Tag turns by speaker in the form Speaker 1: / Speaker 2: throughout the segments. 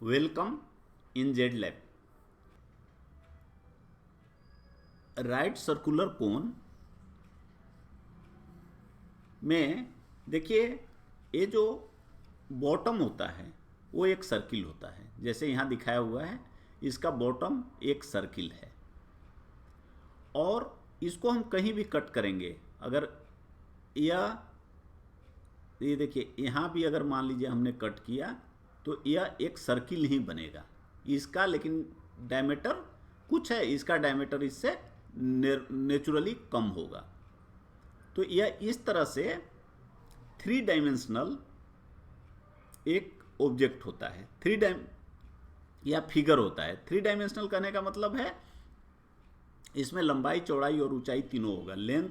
Speaker 1: Welcome in Z lab. Right circular cone में देखिए, ये जो बॉटम होता है वो एक सर्किल होता है, जैसे यहाँ दिखाया हुआ है। इसका बॉटम एक सर्किल है और इसको हम कहीं भी कट करेंगे। अगर ये देखिए, यहाँ भी अगर मान लीजिए हमने कट किया तो यह एक सर्किल ही बनेगा इसका, लेकिन डायमीटर कुछ है, इसका डायमीटर इससे नेचुरली कम होगा। तो यह इस तरह से थ्री डायमेंशनल एक ऑब्जेक्ट होता है, या फिगर होता है। थ्री डायमेंशनल कहने का मतलब है इसमें लंबाई, चौड़ाई और ऊंचाई तीनों होगा, लेंथ,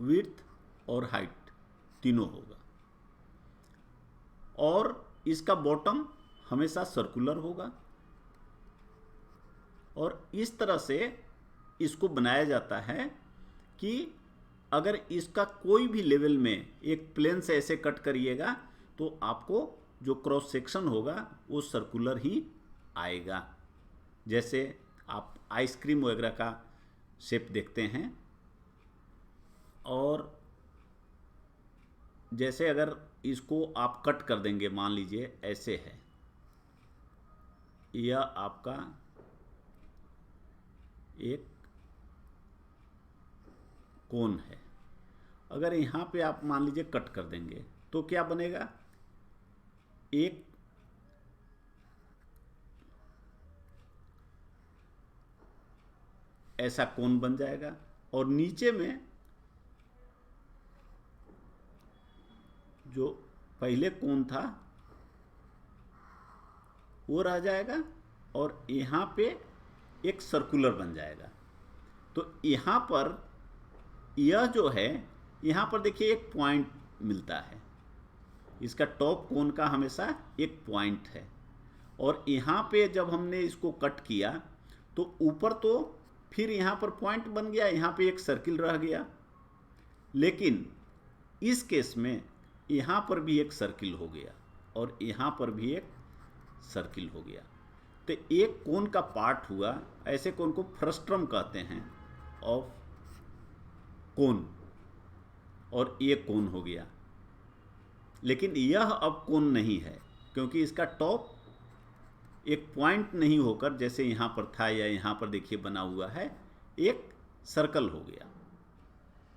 Speaker 1: विड्थ और हाइट तीनों होगा। और इसका बॉटम हमेशा सर्कुलर होगा। और इस तरह से इसको बनाया जाता है कि अगर इसका कोई भी लेवल में एक प्लेन से ऐसे कट करिएगा तो आपको जो क्रॉस सेक्शन होगा वो सर्कुलर ही आएगा। जैसे आप आइसक्रीम वगैरह का शेप देखते हैं, और जैसे अगर इसको आप कट कर देंगे, मान लीजिए ऐसे है, यह आपका एक कोन है। अगर यहाँ पे आप मान लीजिए कट कर देंगे तो क्या बनेगा, एक ऐसा कोन बन जाएगा और नीचे में जो पहले कोन था वो रह जाएगा और यहाँ पे एक सर्कुलर बन जाएगा। तो यहाँ पर यह जो है, यहाँ पर देखिए एक पॉइंट मिलता है, इसका टॉप कोन का हमेशा एक पॉइंट है। और यहाँ पे जब हमने इसको कट किया तो ऊपर तो फिर यहाँ पर पॉइंट बन गया, यहाँ पे एक सर्किल रह गया, लेकिन इस केस में यहाँ पर भी एक सर्किल हो गया और यहाँ पर भी एक सर्किल हो गया। तो एक कोन का पार्ट हुआ, ऐसे कोन को फ्रस्ट्रम कहते हैं ऑफ कोन, और ये कोन हो गया। लेकिन यह अब कोन नहीं है, क्योंकि इसका टॉप एक पॉइंट नहीं होकर जैसे यहाँ पर था या यहाँ पर देखिए बना हुआ है, एक सर्कल हो गया।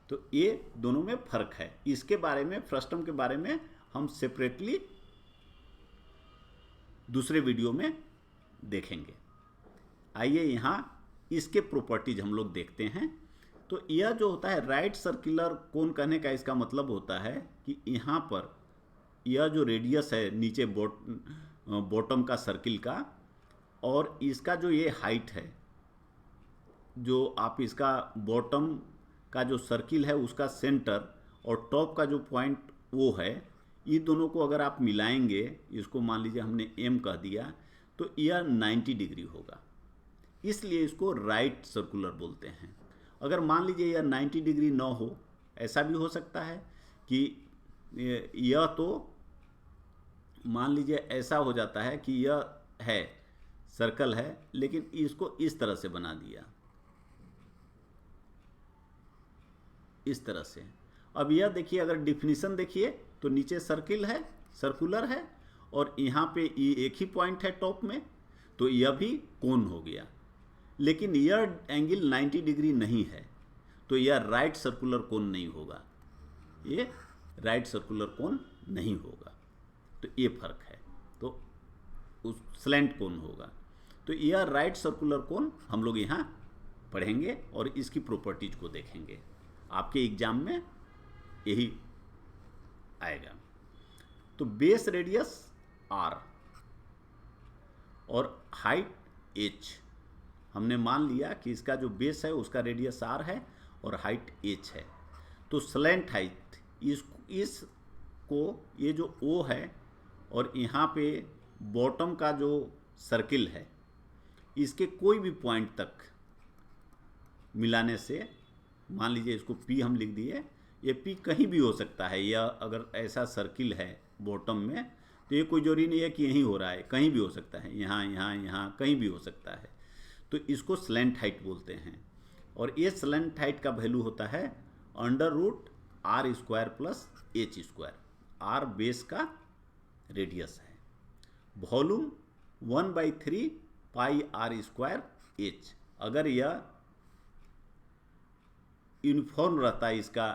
Speaker 1: तो ये दोनों में फर्क है। इसके बारे में, फ्रस्टम के बारे में हम सेपरेटली दूसरे वीडियो में देखेंगे। आइए यहाँ इसके प्रॉपर्टीज हम लोग देखते हैं। तो यह जो होता है राइट सर्कुलर कोन कहने का इसका मतलब होता है कि यहाँ पर यह जो रेडियस है नीचे बॉटम का सर्किल का, और इसका जो ये हाइट है, जो आप इसका बॉटम का जो सर्किल है उसका सेंटर और टॉप का जो पॉइंट वो है, ये दोनों को अगर आप मिलाएंगे, इसको मान लीजिए हमने एम कह दिया, तो यह 90 डिग्री होगा। इसलिए इसको राइट सर्कुलर बोलते हैं। अगर मान लीजिए यह 90 डिग्री ना हो, ऐसा भी हो सकता है कि यह तो मान लीजिए ऐसा हो जाता है कि यह है सर्कल है, लेकिन इसको इस तरह से बना दिया, इस तरह से। अब यह देखिए, अगर डिफिनीशन देखिए तो नीचे सर्किल है, सर्कुलर है, और यहाँ पे एक ही पॉइंट है टॉप में, तो यह भी कोन हो गया। लेकिन यह एंगल 90 डिग्री नहीं है, तो यह राइट सर्कुलर कोन नहीं होगा, ये राइट सर्कुलर कोन नहीं होगा। तो ये फर्क है। तो उस स्लैंट कोन होगा। तो यह राइट सर्कुलर कोन हम लोग यहाँ पढ़ेंगे और इसकी प्रॉपर्टीज को देखेंगे। आपके एग्जाम में यही आएगा। तो बेस रेडियस r और हाइट h, हमने मान लिया कि इसका जो बेस है उसका रेडियस r है और हाइट h है। तो स्लैंट हाइट, इसको ये जो o है और यहाँ पे बॉटम का जो सर्किल है, इसके कोई भी पॉइंट तक मिलाने से, मान लीजिए इसको P हम लिख दिए, ये P कहीं भी हो सकता है। या अगर ऐसा सर्किल है बॉटम में तो ये कोई जरूरी नहीं है कि यहीं हो रहा है, कहीं भी हो सकता है, यहाँ यहाँ यहाँ कहीं भी हो सकता है। तो इसको स्लैंट हाइट बोलते हैं। और ये स्लैंट हाइट का वैल्यू होता है √r² plus h²। r base का रेडियस है, वॉल्यूम 1/3 πr² h। अगर यह यूनिफॉर्म रहता है, इसका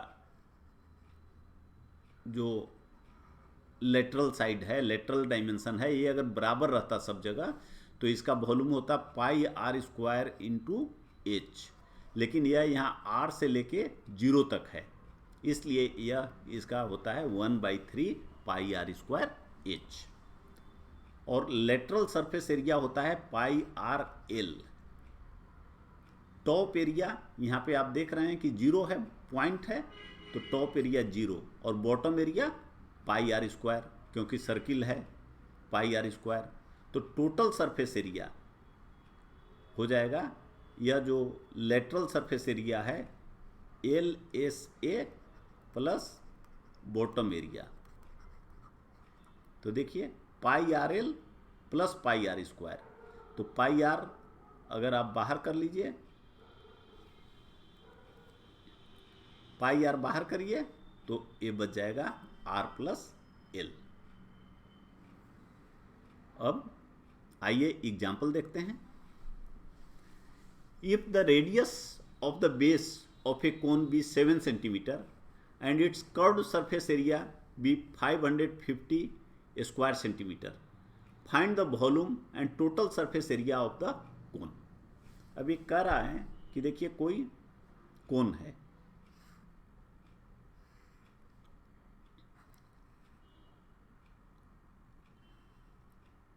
Speaker 1: जो लेटरल साइड है, लेटरल डायमेंशन है, ये अगर बराबर रहता सब जगह, तो इसका वॉल्यूम होता πr² इंटू h। लेकिन यह यहाँ r से लेके 0 तक है, इसलिए यह इसका होता है 1/3 πr² h। और लेटरल सरफेस एरिया होता है πrl। टॉप एरिया यहाँ पे आप देख रहे हैं कि 0 है, पॉइंट है, तो टॉप एरिया 0, और बॉटम एरिया πr², क्योंकि सर्किल है πr²। तो टोटल सरफेस एरिया हो जाएगा, यह जो लेटरल सरफेस एरिया है LSA प्लस बॉटम एरिया। तो देखिए πrl प्लस πr², तो πr अगर आप बाहर कर लीजिए, πr बाहर करिए, तो ये बच जाएगा r प्लस l। अब आइए एग्जाम्पल देखते हैं। If the radius of the base of a cone be 7 centimetre and its curved surface area be 550 square centimetre, find the volume and total surface area of the cone. अभी कह रहा है कि देखिए कोई कोन है,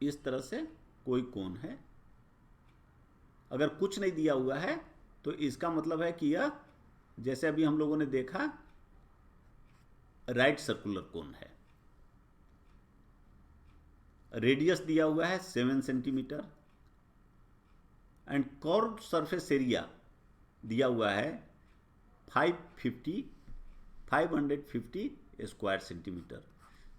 Speaker 1: इस तरह से कोई कोन है। अगर कुछ नहीं दिया हुआ है तो इसका मतलब है कि यह, जैसे अभी हम लोगों ने देखा, राइट सर्कुलर कोन है। रेडियस दिया हुआ है 7 centimetre and curved surface area दिया हुआ है 550 स्क्वायर सेंटीमीटर।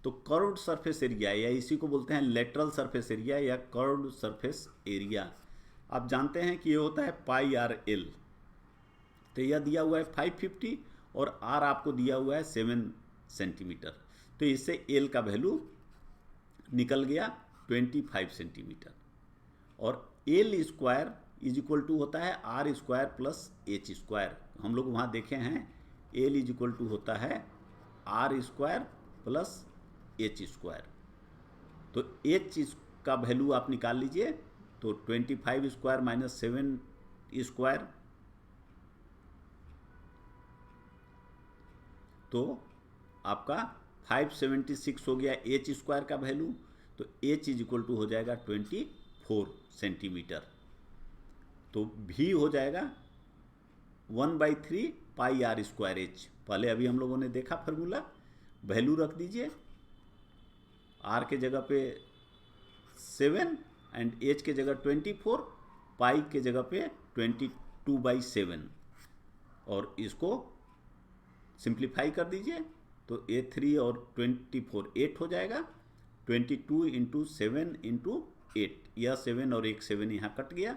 Speaker 1: तो कर्व्ड सरफेस एरिया, या इसी को बोलते हैं लेटरल सरफेस एरिया या कर्व्ड सरफेस एरिया, आप जानते हैं कि ये होता है πrl। तो यह दिया हुआ है 550 और r आपको दिया हुआ है 7 सेंटीमीटर। तो इससे l का वैल्यू निकल गया 25 सेंटीमीटर। और l² इज इक्वल टू होता है r² प्लस h²। हम लोग वहाँ देखे हैं l इज इक्वल टू होता है r² प्लस h²। तो h का वैल्यू आप निकाल लीजिए, तो 25² माइनस 7², तो आपका 576 हो गया h² का वैल्यू। तो h इज इक्वल टू हो जाएगा 24 सेंटीमीटर। तो v हो जाएगा 1/3 πr² h। पहले अभी हम लोगों ने देखा फार्मूला, वैल्यू रख दीजिए, r के जगह पे 7 एंड h के जगह 24, पाई के जगह पे 22/7, और इसको सिंप्लीफाई कर दीजिए, तो a3 और 24 8 हो जाएगा। 22 इंटू 7 इंटू 8, यह 7 और एक 7 यहाँ कट गया,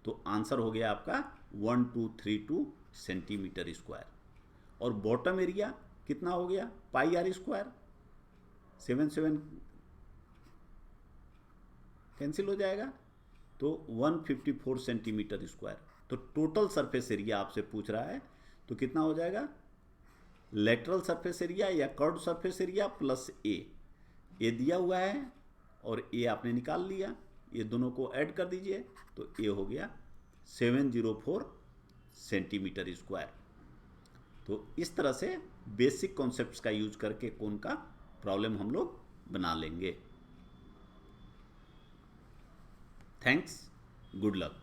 Speaker 1: तो आंसर हो गया आपका 1232 सेंटीमीटर स्क्वायर। और बॉटम एरिया कितना हो गया, πr², 7 7 कैंसिल हो जाएगा, तो 154 सेंटीमीटर स्क्वायर। तो टोटल सरफेस एरिया आपसे पूछ रहा है, तो कितना हो जाएगा, लेटरल सरफेस एरिया या कर्व्ड सरफेस एरिया प्लस ए दिया हुआ है और ए आपने निकाल लिया, ये दोनों को ऐड कर दीजिए, तो ए हो गया 704 सेंटीमीटर स्क्वायर। तो इस तरह से बेसिक कॉन्सेप्ट्स का यूज करके कोन का प्रॉब्लम हम लोग बना लेंगे। Thanks, good luck.